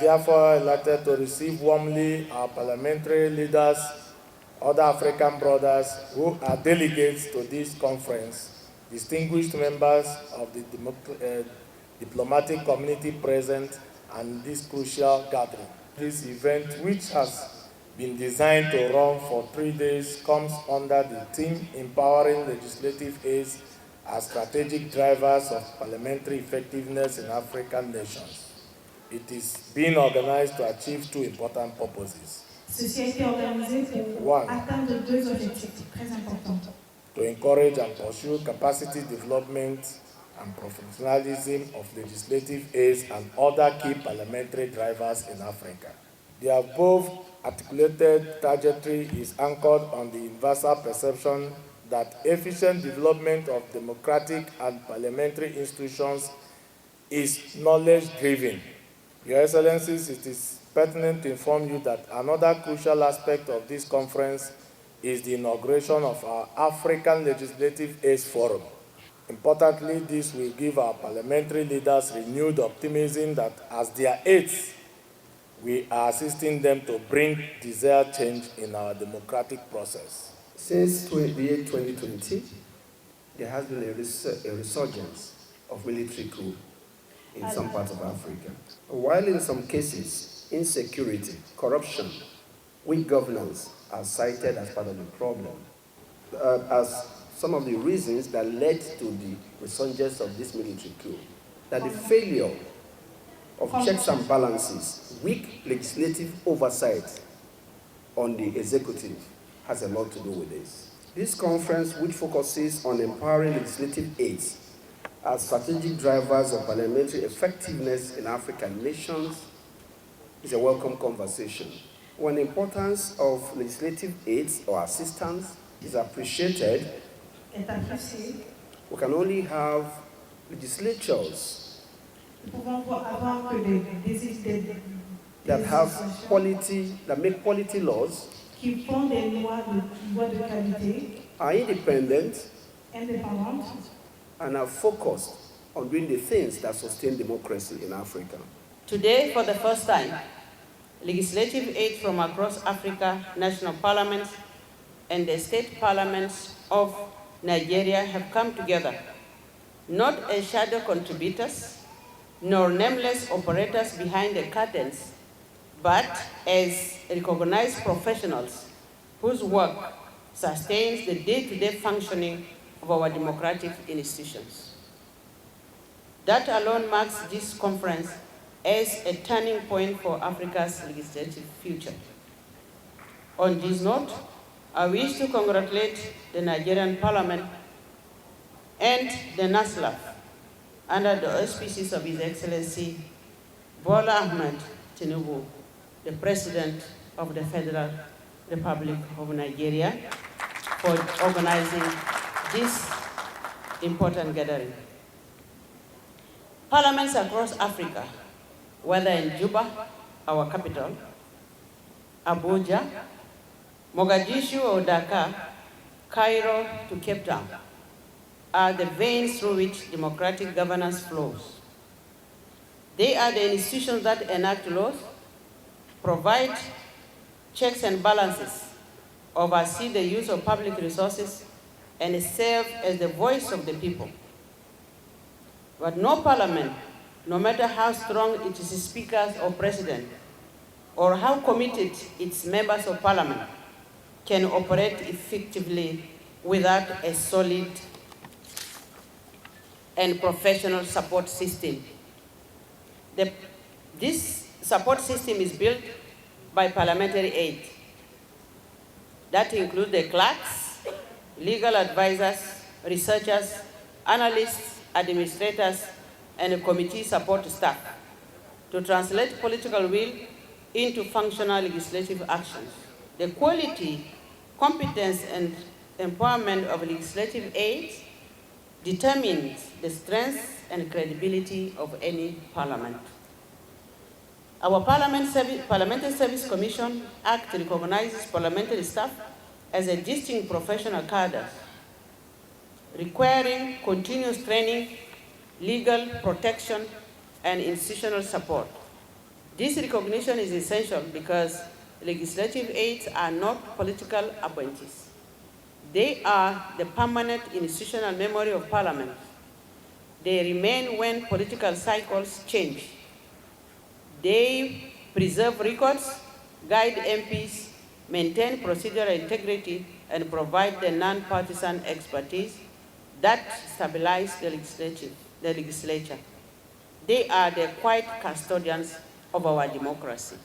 therefore elected to receive warmly our parliamentary leaders, other African brothers who are delegates to this conference, distinguished members of the diplomatic community present, and this crucial gathering. This event, which has been designed to run for 3 days, comes under the theme Empowering Legislative Aids as Strategic Drivers of Parliamentary Effectiveness in African Nations. It is being organized to achieve 2 important purposes. Ceci a été organisé pour atteindre 2 objectifs très importants. To encourage and pursue capacity development and professionalism of legislative aids and other key parliamentary drivers in Africa. The above articulated trajectory is anchored on the universal perception that efficient development of democratic and parliamentary institutions is knowledge-driven. Your Excellencies, it is pertinent to inform you that another crucial aspect of this conference is the inauguration of our African Legislative Aids Forum. Importantly, this will give our parliamentary leaders renewed optimism that as their aides, we are assisting them to bring desired change in our democratic process. Since the year 2020, there has been a resurgence of military coup in some parts of Africa. While in some cases, insecurity, corruption, weak governance are cited as part of the problem, as some of the reasons that led to the resurgence of this military coup, that the failure of checks and balances, weak legislative oversight on the executive has a lot to do with this. This conference, which focuses on empowering legislative aids as strategic drivers of parliamentary effectiveness in African nations, is a welcome conversation. When the importance of legislative aids or assistance is appreciated, we can only have legislatures that have quality, that make quality laws, are independent, and are focused on doing the things that sustain democracy in Africa. Today, for the first time, legislative aid from across Africa, national parliaments, and the state parliaments of Nigeria have come together, not as shadow contributors, nor nameless operators behind the curtains, but as recognized professionals whose work sustains the day-to-day functioning of our democratic institutions. That alone marks this conference as a turning point for Africa's legislative future. On this note, I wish to congratulate the Nigerian Parliament and the NASLAF under the auspices of His Excellency Bola Ahmed Tinubu, the President of the Federal Republic of Nigeria, for organizing this important gathering. Parliaments across Africa, whether in Juba, our capital, Abuja, Mogadishu or Dhaka, Cairo to Cape Town, are the veins through which democratic governance flows. They are the institutions that enact laws, provide checks and balances, oversee the use of public resources, and serve as the voice of the people. But no parliament, no matter how strong its speakers or president, or how committed its members of parliament, can operate effectively without a solid and professional support system. This support system is built by parliamentary aid. That includes the clerks, legal advisors, researchers, analysts, administrators, and committee support staff to translate political will into functional legislative actions. The quality, competence, and empowerment of legislative aids determines the strength and credibility of any parliament. Our Parliamentary Service Commission Act recognizes parliamentary staff as a distinct professional cadre, requiring continuous training, legal protection, and institutional support. This recognition is essential because legislative aides are not political appointees. They are the permanent institutional memory of Parliament. They remain when political cycles change. They preserve records, guide MPs, maintain procedural integrity, and provide the non-partisan expertise that stabilize the legislature. They are the quiet custodians of our democracy.